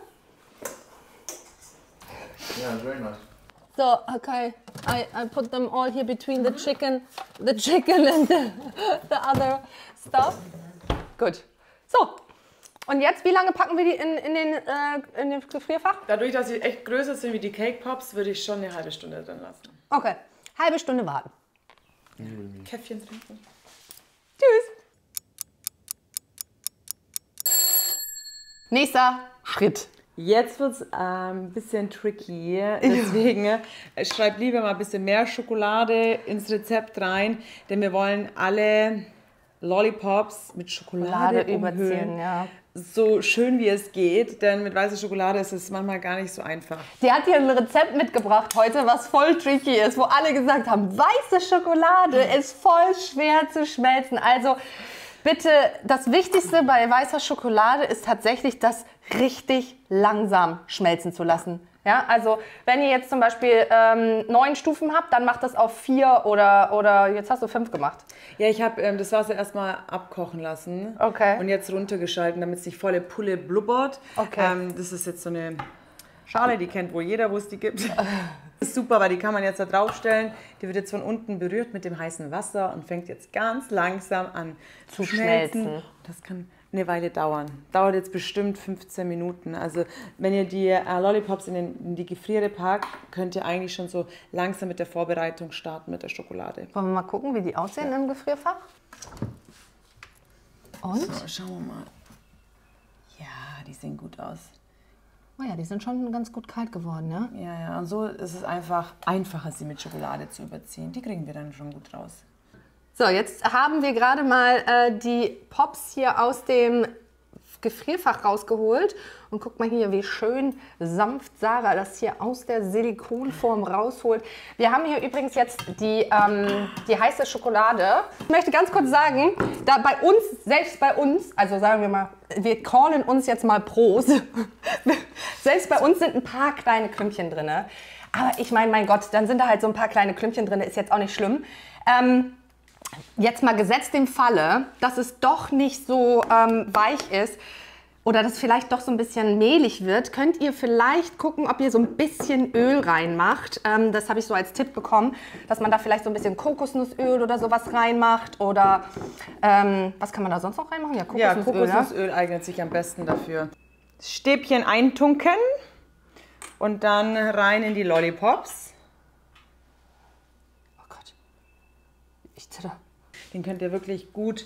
Yeah, very nice. So, okay, I put them all here between the chicken and the other stuff. Gut. So, und jetzt, wie lange packen wir die in den Gefrierfach? Dadurch, dass sie echt größer sind wie die Cake Pops, würde ich schon eine halbe Stunde drin lassen. Okay, halbe Stunde warten. Käffchen trinken. Tschüss. Nächster Schritt. Jetzt wird es ein bisschen tricky, deswegen schreib lieber mal ein bisschen mehr Schokolade ins Rezept rein, denn wir wollen alle Lollipops mit Schokolade überziehen, ja. So schön wie es geht, denn mit weißer Schokolade ist es manchmal gar nicht so einfach. Die hat hier ein Rezept mitgebracht heute, was voll tricky ist, wo alle gesagt haben, weiße Schokolade ist voll schwer zu schmelzen. Also bitte, das Wichtigste bei weißer Schokolade ist tatsächlich, das richtig langsam schmelzen zu lassen. Ja, also wenn ihr jetzt zum Beispiel 9 Stufen habt, dann macht das auf 4 oder jetzt hast du 5 gemacht. Ja, ich habe das Wasser erstmal abkochen lassen Okay. und jetzt runtergeschalten, damit es nicht volle Pulle blubbert. Okay. Das ist jetzt so eine Schale, die kennt wohl jeder, wo es die gibt. Das ist super, weil die kann man jetzt da draufstellen. Die wird jetzt von unten berührt mit dem heißen Wasser und fängt jetzt ganz langsam an zu schmelzen. Das kann eine Weile dauern. Dauert jetzt bestimmt 15 Minuten. Also wenn ihr die Lollipops in die Gefriere packt, könnt ihr eigentlich schon so langsam mit der Vorbereitung starten mit der Schokolade. Wollen wir mal gucken, wie die aussehen im Gefrierfach? Und? So, schauen wir mal. Ja, die sehen gut aus. Oh ja, die sind schon ganz gut kalt geworden, ne? Ja, ja, und so ist es einfach einfacher, sie mit Schokolade zu überziehen. Die kriegen wir dann schon gut raus. So, jetzt haben wir gerade mal die Pops hier aus dem Gefrierfach rausgeholt. Und guck mal hier, wie schön sanft Sarah das hier aus der Silikonform rausholt. Wir haben hier übrigens jetzt die heiße Schokolade. Ich möchte ganz kurz sagen, da bei uns, selbst bei uns, also sagen wir mal, wir callen uns jetzt mal Pros. Selbst bei uns sind ein paar kleine Klümpchen drin. Aber ich meine, mein Gott, dann sind da halt so ein paar kleine Klümpchen drin, ist jetzt auch nicht schlimm. Jetzt mal gesetzt im Falle, dass es doch nicht so weich ist oder dass vielleicht doch so ein bisschen mehlig wird, könnt ihr vielleicht gucken, ob ihr so ein bisschen Öl reinmacht. Das habe ich so als Tipp bekommen, dass man da vielleicht so ein bisschen Kokosnussöl oder sowas reinmacht. Oder was kann man da sonst noch reinmachen? Ja, Kokosnussöl. Ja, Kokosnussöl eignet sich am besten dafür. Stäbchen eintunken und dann rein in die Lollipops. Oh Gott, ich zitter. Den könnt ihr wirklich gut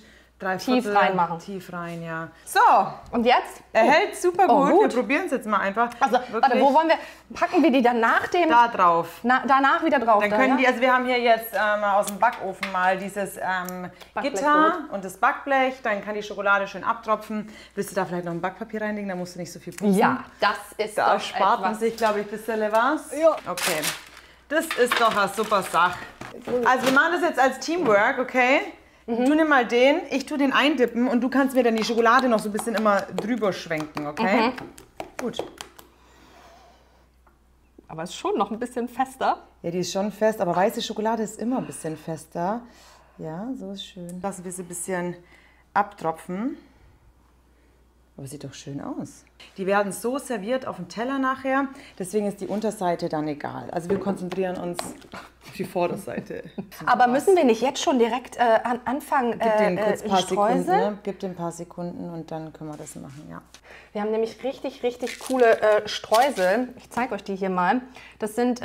Tief reinmachen. Tief rein, ja. So, Und jetzt? er hält super gut. gut. Wir probieren es jetzt mal einfach. Also, warte, wo wollen wir? Packen wir die dann nach dem? Da drauf. Danach wieder drauf. Dann können die, also wir haben hier jetzt aus dem Backofen mal dieses Gitter und das Backblech. Dann kann die Schokolade schön abtropfen. Willst du da vielleicht noch ein Backpapier reinlegen? Da musst du nicht so viel putzen. Ja, das ist Da doch spart man etwas. sich, glaube ich, ein bisschen was. Ja. Okay. Das ist doch eine super Sache. Also wir machen das jetzt als Teamwork, okay? Du nimm mal den, ich tue den eindippen und du kannst mir dann die Schokolade noch so ein bisschen immer drüber schwenken, okay? Gut. Aber es ist schon noch ein bisschen fester. Ja, die ist schon fest, aber weiße Schokolade ist immer ein bisschen fester. Ja, so ist schön. Lassen wir sie ein bisschen abtropfen. Aber sieht doch schön aus. Die werden so serviert auf dem Teller nachher, deswegen ist die Unterseite dann egal. Also wir konzentrieren uns auf die Vorderseite. Aber müssen wir nicht jetzt schon direkt anfangen, Gib den kurz ein paar Sekunden, Streusel? ne? Gib den ein paar Sekunden und dann können wir das machen, ja. Wir haben nämlich richtig, richtig coole Streusel. Ich zeige euch die hier mal. Das sind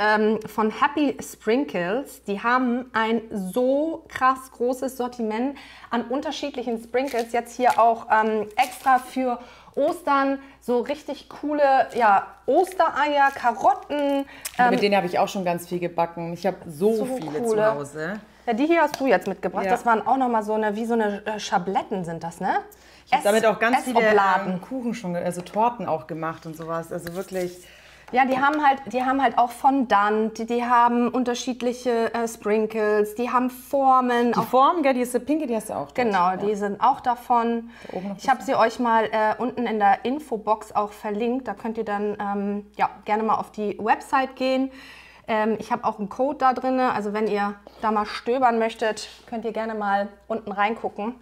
von Happy Sprinkles. Die haben ein so krass großes Sortiment an unterschiedlichen Sprinkles. Jetzt hier auch extra für Ostern so richtig coole Ostereier, Karotten. Mit denen habe ich auch schon ganz viel gebacken. Ich habe so viele coole. zu Hause. Ja, die hier hast du jetzt mitgebracht. Ja. Das waren auch noch mal so wie so eine Schabletten sind das, ne? Ich habe damit auch ganz viele Obladen. Kuchen schon, also Torten auch gemacht und sowas. Also wirklich. Ja, die haben halt auch Fondant, die haben unterschiedliche Sprinkles, die haben Formen. Die Form, gell, die ist die pinke, die hast du auch. Dort. Genau, die sind auch davon. Da oben noch Ich habe sie euch mal unten in der Infobox auch verlinkt. Da könnt ihr dann gerne mal auf die Website gehen. Ich habe auch einen Code da drin. Also wenn ihr da mal stöbern möchtet, könnt ihr gerne mal unten reingucken.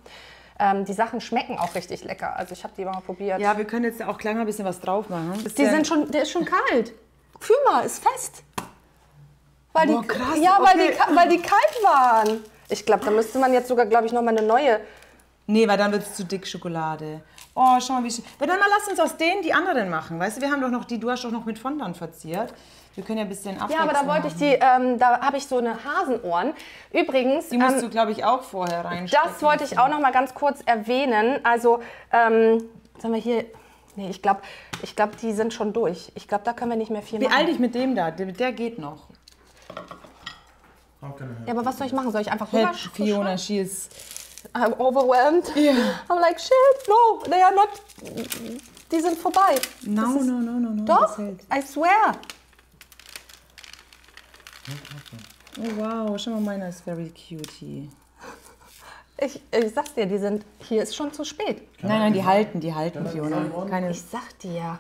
Die Sachen schmecken auch richtig lecker. Also ich habe die mal probiert. Ja, wir können jetzt auch gleich mal ein bisschen was drauf machen. Der ist schon kalt. Fühl mal, ist fest. Weil Boah, krass, weil die kalt waren. Ich glaube, da müsste man jetzt sogar, glaube ich, noch mal eine neue. Nee, weil dann wird es zu dick Schokolade. Oh, schau mal, wie schön. Dann mal lass uns aus denen die anderen machen. Weißt du, wir haben doch noch du hast doch noch mit Fondant verziert. Wir können ja ein bisschen abwechseln. Ja, aber da wollte ich da habe ich so eine Hasenohren. Übrigens, die musst du, glaube ich, auch vorher reinstecken. das wollte ich auch noch mal ganz kurz erwähnen. Also, sagen wir hier, nee, ich glaube, die sind schon durch. Ich glaube, da können wir nicht mehr viel machen. Beeil dich mit dem da, der geht noch. Ja, aber was soll ich machen? Soll ich einfach Help rüber? Fiona, she is... I'm overwhelmed. Yeah. I'm like, shit, no, they are not, die sind vorbei. No. Doch, das hält. I swear. Oh wow, schau mal, meiner ist very cutie. Ich sag's dir, hier ist schon zu spät. Nein, die halten, Fiona. Keine... Ich sag dir.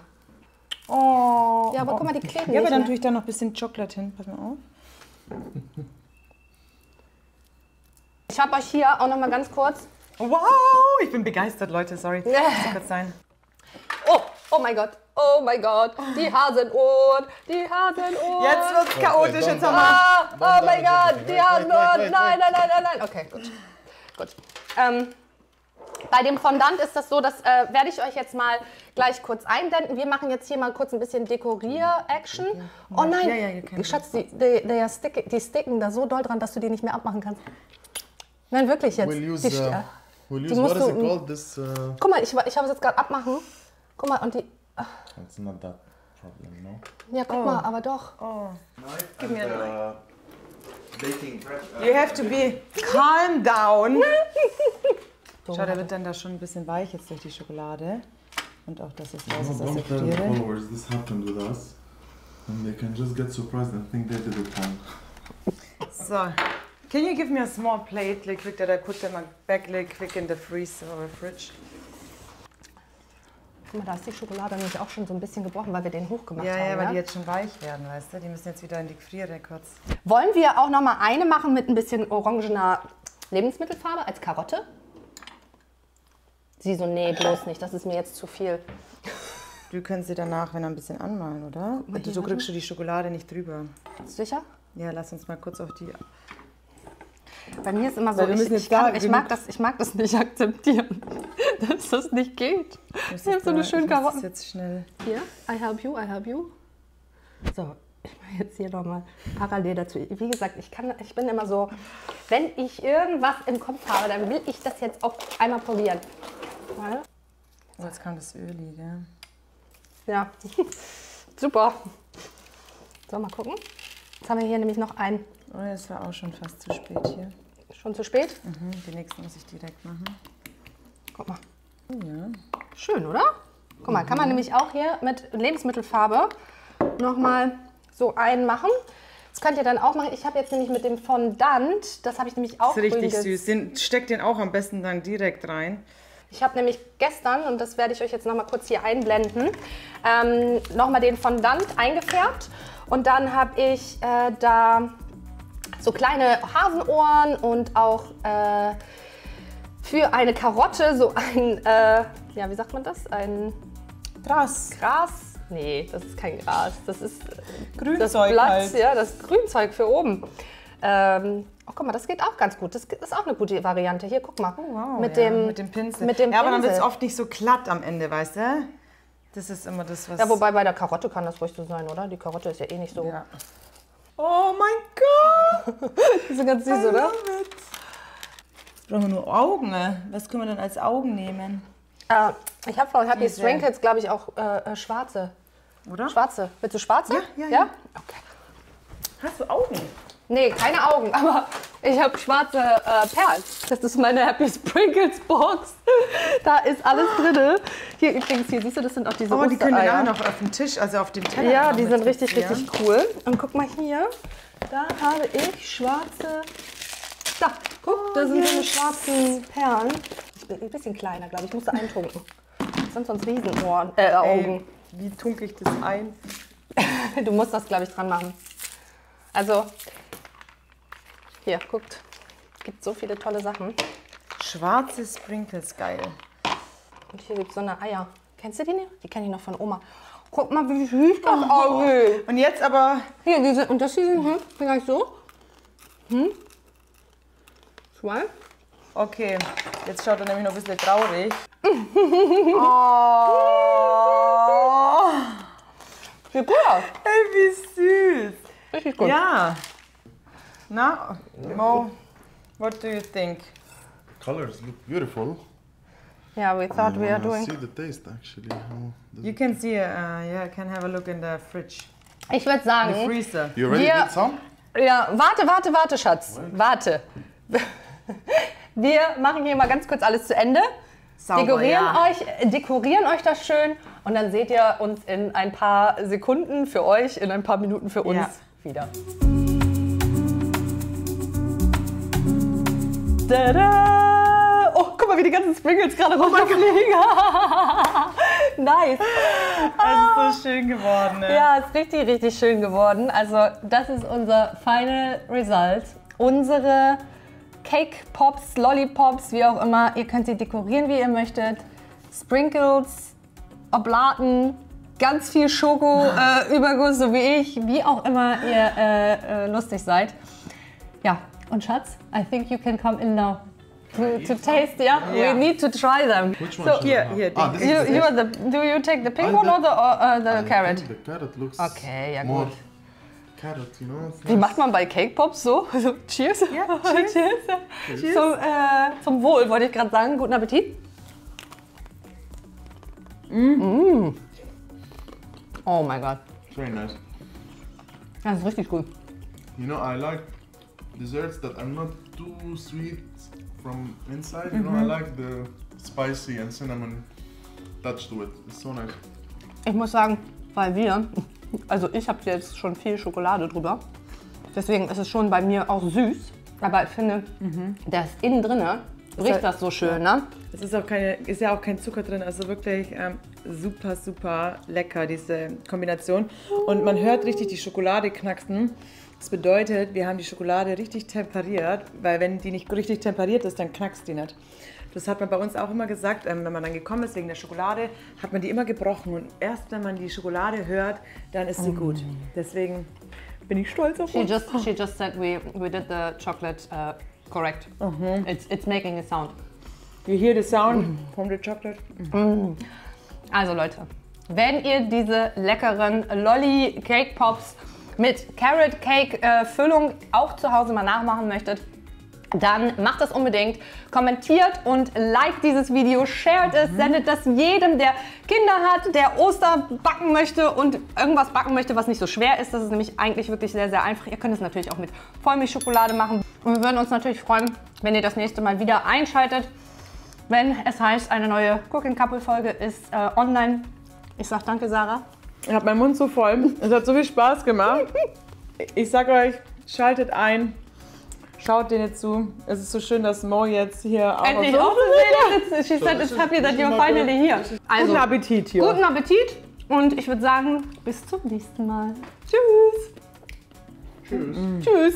Oh. Ja, aber guck mal, die kleben Ja, aber nicht dann mehr. tue ich da noch ein bisschen Schokolade hin. Pass mal auf. Ich habe euch hier auch noch mal ganz kurz. Wow, ich bin begeistert, Leute. Sorry. Ja. Das muss kurz sein. Oh mein Gott, die Hasenohren, Jetzt wird's chaotisch. Jetzt haben wir... oh mein Gott, die Hasenohren, nein. Okay, gut. Bei dem Fondant ist das so, das werde ich euch jetzt mal gleich kurz einblenden. Wir machen jetzt hier mal kurz ein bisschen Dekorier-Action. Oh nein, Ja, Schatz, die sticken da so doll dran, dass du die nicht mehr abmachen kannst. Nein, wirklich jetzt. We'll use, Die what musst is du- it called? This. Guck mal, ich habe es jetzt gerade abmachen. Guck mal, und die. It's not that problem, no. Ja, guck mal, aber doch. Give me a baking bread. You have to be calm down. Schau, der wird dann da schon ein bisschen weich jetzt durch die Schokolade. Und auch das ist raus aus der Don't tell the Friere. followers this happened with us, and they can just get surprised and think they did it wrong. So. Can you give me a small plate, like quick, that I put them back, like quick in the freezer or fridge? Guck mal, da ist die Schokolade nämlich auch schon so ein bisschen gebrochen, weil wir den hochgemacht Ja, haben. weil die jetzt schon weich werden, weißt du? Die müssen jetzt wieder in die Gefriere kurz. Wollen wir auch noch mal eine machen mit ein bisschen orangener Lebensmittelfarbe als Karotte? Sie so, nee, bloß nicht, das ist mir jetzt zu viel. Du kannst sie danach, wenn er ein bisschen anmalen, oder? mal hier, So warte. kriegst du die Schokolade nicht drüber. Bist du sicher? Ja, lass uns mal kurz auf die... Bei mir ist immer so, Weil wir müssen jetzt da ich mag das nicht akzeptieren, dass das nicht geht. Ich habe so eine schöne Karotte. Karotte. Jetzt schnell. Hier, I help you. So, ich mache jetzt hier nochmal parallel dazu. Wie gesagt, ich bin immer so, wenn ich irgendwas im Kopf habe, dann will ich das jetzt auch einmal probieren. Warte. Oh, jetzt kam das Öli, gell? Ja, super. So, mal gucken. Jetzt haben wir hier nämlich noch einen. Oh, es war auch schon fast zu spät hier. Schon zu spät? Die nächsten muss ich direkt machen. Guck mal. Ja. Schön, oder? Guck mal, kann man nämlich auch hier mit Lebensmittelfarbe nochmal so einen machen. Das könnt ihr dann auch machen. Ich habe jetzt nämlich mit dem Fondant, das habe ich nämlich auch Das ist richtig süß. Steckt den auch am besten dann direkt rein. Ich habe nämlich gestern, und das werde ich euch jetzt noch mal kurz hier einblenden, noch mal den Fondant eingefärbt. Und dann habe ich da so kleine Hasenohren und auch für eine Karotte so ein, ja, wie sagt man das? Ein Gras. Nee, das ist kein Gras. Das ist Grünzeug das Blatt, halt. ja, das Grünzeug für oben. Oh, guck mal, das geht auch ganz gut. Das ist auch eine gute Variante. Hier, guck mal. Oh, wow, mit ja, dem Pinsel. Mit dem ja, aber dann wird es Pinsel. oft nicht so glatt am Ende, weißt du? Das ist immer das, was... Ja, wobei bei der Karotte kann das ruhig so sein, oder? Die Karotte ist ja eh nicht so... Ja. Oh mein Gott! Die sind ganz süß, oder? Jetzt brauchen wir nur Augen. Was können wir denn als Augen nehmen? Ich habe von Happy Diese. Sprinkles, glaube ich, auch schwarze. Oder? Schwarze. Willst du schwarze? Ja. Okay. Hast du Augen? Nee, keine Augen, aber ich habe schwarze Perlen. Das ist meine Happy Sprinkles Box. Da ist alles drin. Hier übrigens, hier siehst du, das sind auch diese Oh, die können wir Ostereier. nachher noch auf dem Tisch, also auf dem Teller. Ja, noch die mit sind richtig, platzieren. richtig cool. Und guck mal hier, da habe ich schwarze... Da, guck, da sind so eine schwarzen Perlen. Ich bin ein bisschen kleiner, glaube ich. Ich musste eintunken. Das sind sonst Riesenohren, Augen. Wie tunke ich das ein? Du musst das, glaube ich, dran machen. Also, hier, guckt. Es gibt so viele tolle Sachen. Schwarze Sprinkles, geil. Und hier gibt es so eine Eier. Kennst du die nicht? Die kenne ich noch von Oma. Guck mal, wie süß das aussieht. Und jetzt aber... Hier, diese, und das hier sind vielleicht so. Zwei. Okay, jetzt schaut er nämlich noch ein bisschen traurig. Sieht gut aus. Ey, wie süß. Richtig gut. Ja. Na, Mo, what do you think? Colors look beautiful. Yeah, we thought we are doing... See the taste actually. How does You can see, yeah, can have a look in the fridge. Ich würde The sagen... freezer. You already Wir- did some? Ja, warte, Schatz. Warte. Wir machen hier mal ganz kurz alles zu Ende. Sauber, Dekorieren euch das schön und dann seht ihr uns in ein paar Sekunden für euch, in ein paar Minuten für uns Ja. wieder. Tada! Oh, guck mal, wie die ganzen Sprinkles gerade runterfliegen. Nice. Es ist so schön geworden. Ne? Ja, ist richtig, richtig schön geworden. Also das ist unser Final Result. Unsere Cake Pops, Lollipops, wie auch immer. Ihr könnt sie dekorieren, wie ihr möchtet. Sprinkles, Oblaten, ganz viel Schoko-Überguss, so wie ich. Wie auch immer ihr lustig seid. Ja, und Schatz, I think you can come in now. To taste, yeah? Yeah. We need to try them. Which one? So, should I here, have? here, Ah, this is the You best. are the, do you take the pink I one or think- the I carrot? think the carrot looks Okay, ja more gut. carrot, you know? It's Wie nice. macht man bei Cake Pops so? Also, cheers. Ja, cheers. Cheers. Zum Wohl, wollte ich gerade sagen. Guten Appetit. Oh mein Gott. Very nice. Das ist richtig gut. You know, I like desserts that are not too sweet from inside. You know, I like the spicy and cinnamon touch to it. It's so nice. Ich muss sagen, weil also ich habe jetzt schon viel Schokolade drüber. Deswegen ist es schon bei mir auch süß. Aber ich finde, das innen drinne riecht das so schön, ne? Es ist, ist ja auch kein Zucker drin, also wirklich super, super lecker, diese Kombination. Und man hört richtig die Schokolade knacksen. Das bedeutet, wir haben die Schokolade richtig temperiert, weil wenn die nicht richtig temperiert ist, dann knackst die nicht. Das hat man bei uns auch immer gesagt, wenn man dann gekommen ist wegen der Schokolade, hat man die immer gebrochen. Und erst wenn man die Schokolade hört, dann ist sie gut. Deswegen bin ich stolz auf She uns. just said we did the chocolate correct. It's making a sound. You hear the sound from the chocolate? Also Leute, wenn ihr diese leckeren Lolli Cake Pops mit Carrot Cake Füllung auch zu Hause mal nachmachen möchtet, dann macht das unbedingt. Kommentiert und liked dieses Video, shared es, sendet das jedem, der Kinder hat, der Oster backen möchte und irgendwas backen möchte, was nicht so schwer ist. Das ist nämlich eigentlich wirklich sehr, sehr einfach. Ihr könnt es natürlich auch mit Vollmilchschokolade machen. Und wir würden uns natürlich freuen, wenn ihr das nächste Mal wieder einschaltet, wenn es heißt, eine neue Cooking Couple Folge ist online. Ich sag danke, Sarah. Ich habe meinen Mund so voll. Es hat so viel Spaß gemacht. Ich sag euch, schaltet ein. Schaut denen zu. Es ist so schön, dass Mo jetzt hier auch Endlich so aufgesehen. She said it's happy that you're finally here. Also, guten Appetit hier. Guten Appetit und ich würde sagen, bis zum nächsten Mal. Tschüss. Tschüss. Tschüss.